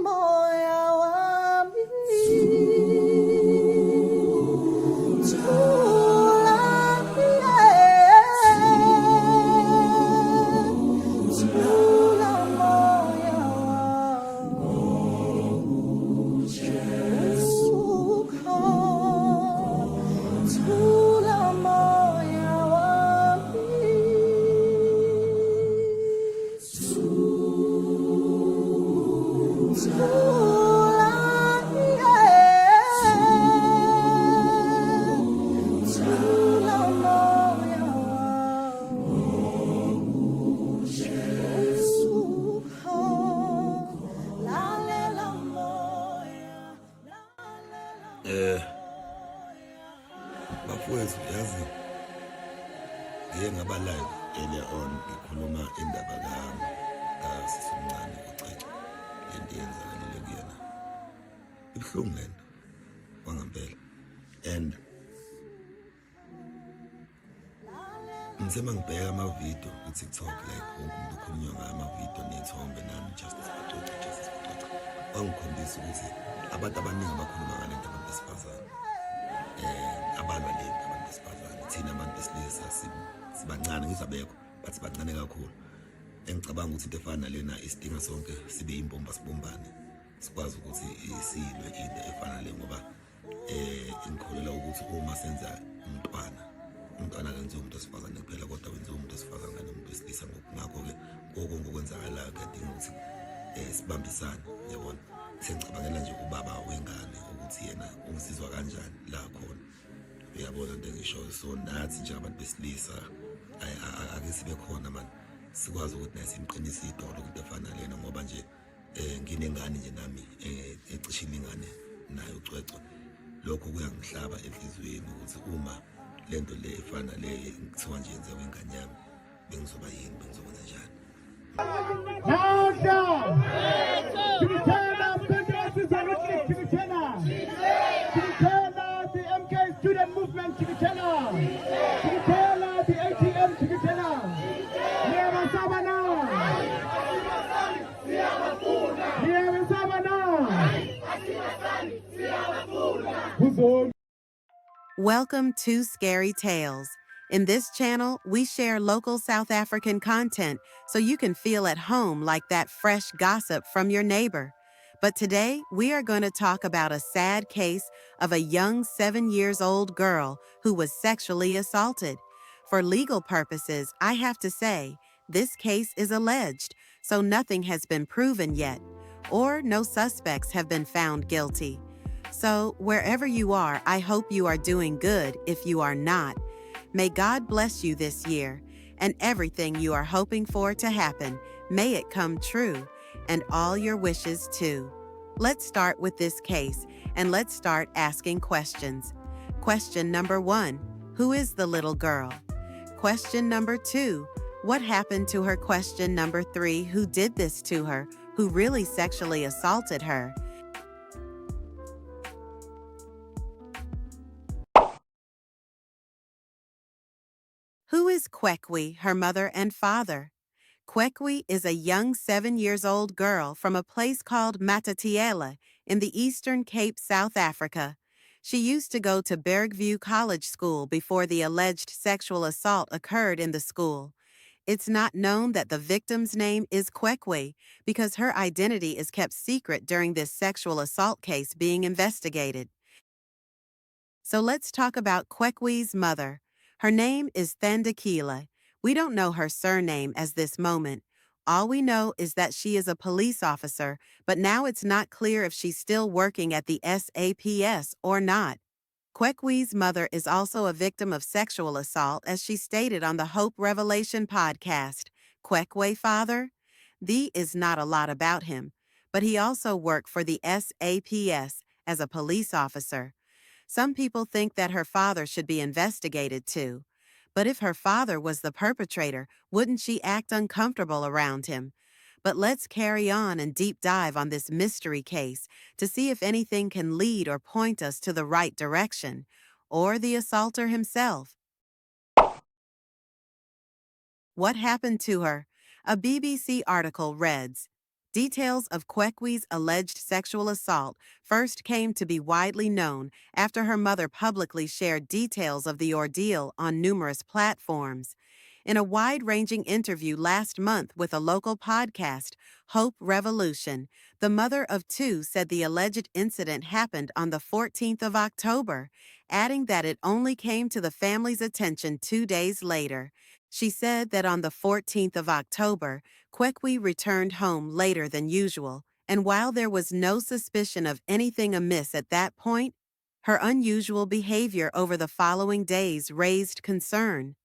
moya wami, Thula, Thula moya wami, Thula moya wami. Bafowethu yazi ngeke ngaba live earlier on ngikhuluma indaba kasisomncane uCwecwe lento yenzakalile kuyena ibuhlungu lento kwangempela and ngithema ngibheka amavidiyo ku-TikTok like wonke umuntu ukhulunywa ngayo amavidiyo ney'thombe nani justice for wangikhombisa ukuthi abantu abaningi abakhuluma ngale nto abantu besifazane abalwa le nto abantu besifazane thina abantu besilisa sibancane ngizabekho but bancane kakhulu engicabanga ukuthi into efana nalena isidinga sonke sibe imbomba sibumbane sikwazi ukuthi silwe into efana le ngoba ngikholelwa ukuthi uma senza umntwana akenziwa umuntu wesifazane kuphela kodwa wenziwa umuntu wesifazane nomuntu wesilisa ngakho-ke konke okwenzakalayo kuyadinga ukuthi sibambisane yabona sengicabangela nje ubaba wengane ukuthi yena ungizizwa kanjani la khona uyabona into engishoyo so nathi nje abantu besilisa ake sibe khona mani sikwazi ukuthi naye simqinise idolo into efana lena ngoba nje nginengane nje nami ecishe ilingane naye uCwecwe lokho kuyangihlaba enhliziyweni ukuthi uma lento le efana le kuthiwa nje yenziwa ingane yami bengizoba yini bengizokwenza njani. Student movement Chikitena, the ATM Chikitena, Welcome to Scary Tales. In this channel, we share local South African content so you can feel at home like that fresh gossip from your neighbor. But today, we are going to talk about a sad case of a young 7-year-old girl who was sexually assaulted. For legal purposes, I have to say, this case is alleged, so nothing has been proven yet, or no suspects have been found guilty. So, wherever you are, I hope you are doing good if you are not. May God bless you this year, and everything you are hoping for to happen, may it come true, and all your wishes too. Let's start with this case, and let's start asking questions. Question number 1, who is the little girl? Question number 2, what happened to her? Question number 3, who did this to her? Who really sexually assaulted her? Who is Cwecwe, her mother and father? Cwecwe is a young 7-year-old girl from a place called Matatiele in the Eastern Cape, South Africa. She used to go to Bergview College School before the alleged sexual assault occurred in the school. It's not known that the victim's name is Cwecwe because her identity is kept secret during this sexual assault case being investigated. So let's talk about Cwecwe's mother. Her name is Thandakila. We don't know her surname as this moment. All we know is that she is a police officer, but now it's not clear if she's still working at the SAPS or not. Cwecwe's mother is also a victim of sexual assault, as she stated on the Hope Revelation podcast. Cwecwe father? Thee is not a lot about him, but he also worked for the SAPS as a police officer. Some people think that her father should be investigated too. But if her father was the perpetrator, wouldn't she act uncomfortable around him? But let's carry on and deep dive on this mystery case to see if anything can lead or point us to the right direction, or the assaulter himself. What happened to her? A BBC article reads, Details of Cwecwe's alleged sexual assault first came to be widely known after her mother publicly shared details of the ordeal on numerous platforms. In a wide-ranging interview last month with a local podcast, Hope Revolution, the mother of two said the alleged incident happened on the 14th of October, adding that it only came to the family's attention 2 days later. She said that on the 14th of October, Cwecwe returned home later than usual, and while there was no suspicion of anything amiss at that point, her unusual behavior over the following days raised concern.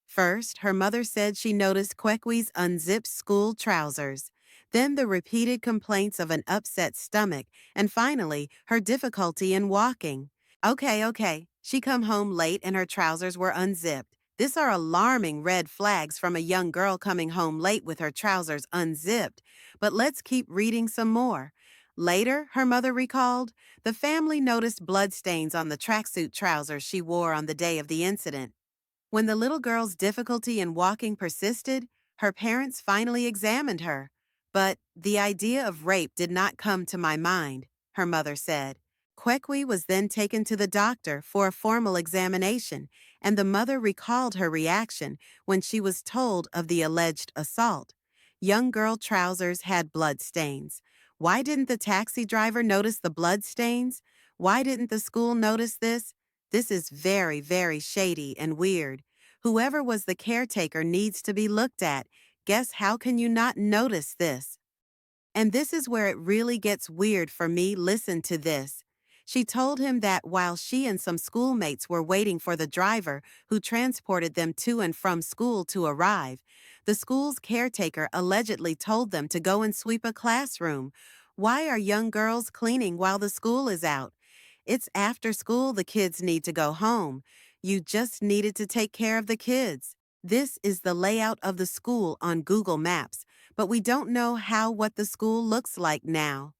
First, her mother said she noticed Cwecwe's unzipped school trousers, then the repeated complaints of an upset stomach, and finally, her difficulty in walking. Okay, she come home late and her trousers were unzipped. These are alarming red flags from a young girl coming home late with her trousers unzipped. But let's keep reading some more. Later, her mother recalled, the family noticed bloodstains on the tracksuit trousers she wore on the day of the incident. When the little girl's difficulty in walking persisted, her parents finally examined her. But the idea of rape did not come to my mind, her mother said. Cwecwe was then taken to the doctor for a formal examination, and the mother recalled her reaction when she was told of the alleged assault. Young girl trousers had blood stains. Why didn't the taxi driver notice the blood stains? Why didn't the school notice this? This is very, very shady and weird. Whoever was the caretaker needs to be looked at. Guess how can you not notice this? And this is where it really gets weird for me. Listen to this. She told him that while she and some schoolmates were waiting for the driver who transported them to and from school to arrive, the school's caretaker allegedly told them to go and sweep a classroom. Why are young girls cleaning while the school is out? It's after school the kids need to go home. You just needed to take care of the kids. This is the layout of the school on Google Maps, but we don't know what the school looks like now.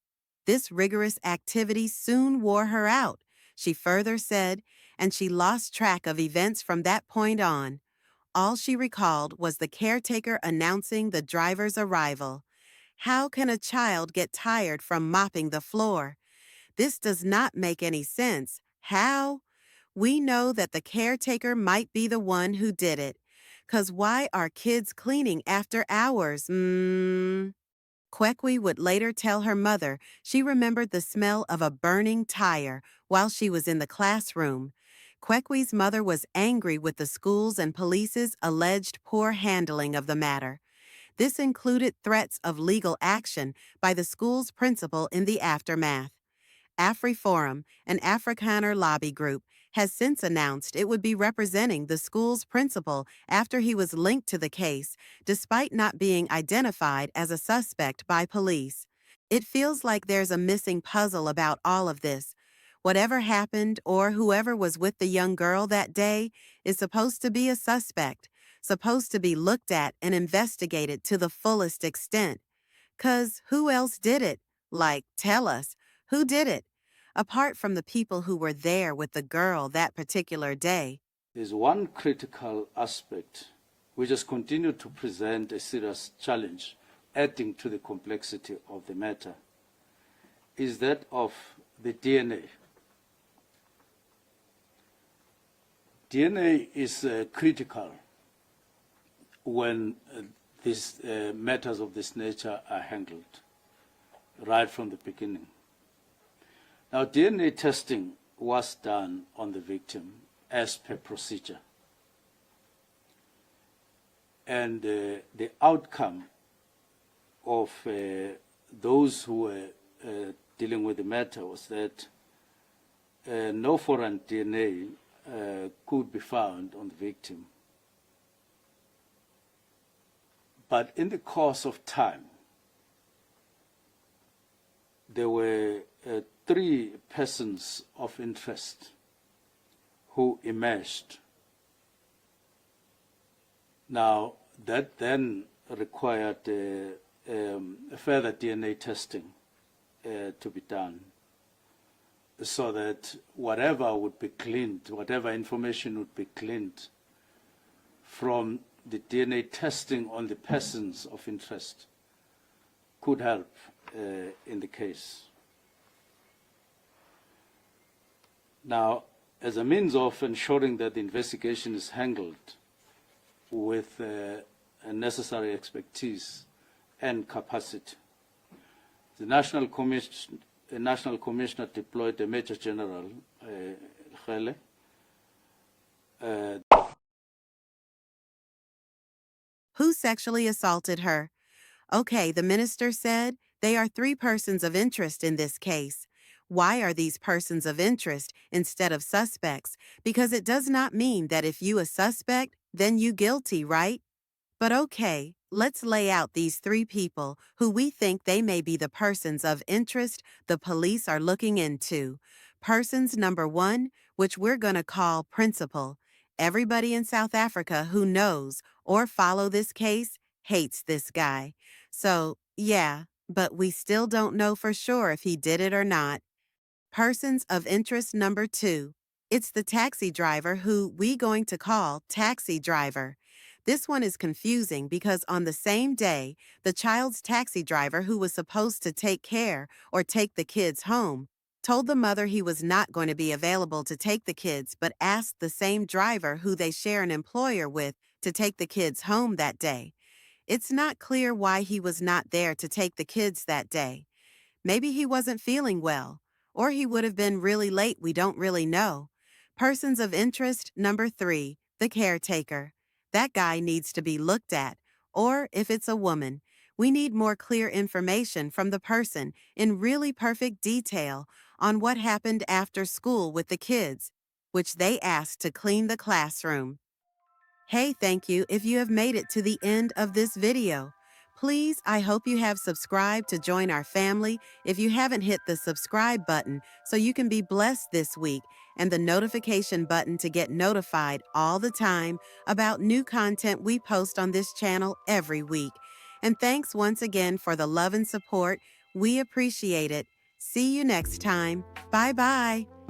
This rigorous activity soon wore her out, she further said, and she lost track of events from that point on. All she recalled was the caretaker announcing the driver's arrival. How can a child get tired from mopping the floor? This does not make any sense. How? We know that the caretaker might be the one who did it. 'Cause why are kids cleaning after hours? Cwecwe would later tell her mother she remembered the smell of a burning tire while she was in the classroom. Cwecwe's mother was angry with the school's and police's alleged poor handling of the matter. This included threats of legal action by the school's principal in the aftermath. AfriForum, an Afrikaner lobby group, has since announced it would be representing the school's principal after he was linked to the case, despite not being identified as a suspect by police. It feels like there's a missing puzzle about all of this. Whatever happened or whoever was with the young girl that day is supposed to be a suspect, supposed to be looked at and investigated to the fullest extent. 'Cause who else did it? Like, tell us. Who did it? Apart from the people who were there with the girl that particular day. There's one critical aspect which has continued to present a serious challenge, adding to the complexity of the matter, is that of the DNA. DNA is critical when these matters of this nature are handled right from the beginning. Now, DNA testing was done on the victim as per procedure. And the outcome of those who were dealing with the matter was that no foreign DNA could be found on the victim. But in the course of time, there were 3 persons of interest who emerged. Now, that then required further DNA testing to be done, so that whatever would be gleaned, whatever information would be gleaned from the DNA testing on the persons of interest could help in the case. Now, as a means of ensuring that the investigation is handled with a necessary expertise and capacity, the National Commissioner deployed a Major General, Khele, Who sexually assaulted her? Okay, the minister said they are 3 persons of interest in this case. Why are these persons of interest instead of suspects? Because it does not mean that if you a suspect, then you guilty, right? But okay, let's lay out these 3 people who we think they may be the persons of interest the police are looking into. Persons number 1, which we're going to call principal. Everybody in South Africa who knows or follow this case hates this guy. So, yeah, but we still don't know for sure if he did it or not. Persons of interest number 2. It's the taxi driver who we going to call taxi driver. This one is confusing because on the same day, the child's taxi driver who was supposed to take care or take the kids home told the mother he was not going to be available to take the kids but asked the same driver who they share an employer with to take the kids home that day. It's not clear why he was not there to take the kids that day. Maybe he wasn't feeling well, or he would have been really late, we don't really know. Persons of interest number 3, the caretaker. That guy needs to be looked at, or if it's a woman, we need more clear information from the person in really perfect detail on what happened after school with the kids, which they asked to clean the classroom. Hey, thank you if you have made it to the end of this video. Please, I hope you have subscribed to join our family if you haven't hit the subscribe button so you can be blessed this week and the notification button to get notified all the time about new content we post on this channel every week. And thanks once again for the love and support. We appreciate it. See you next time. Bye-bye.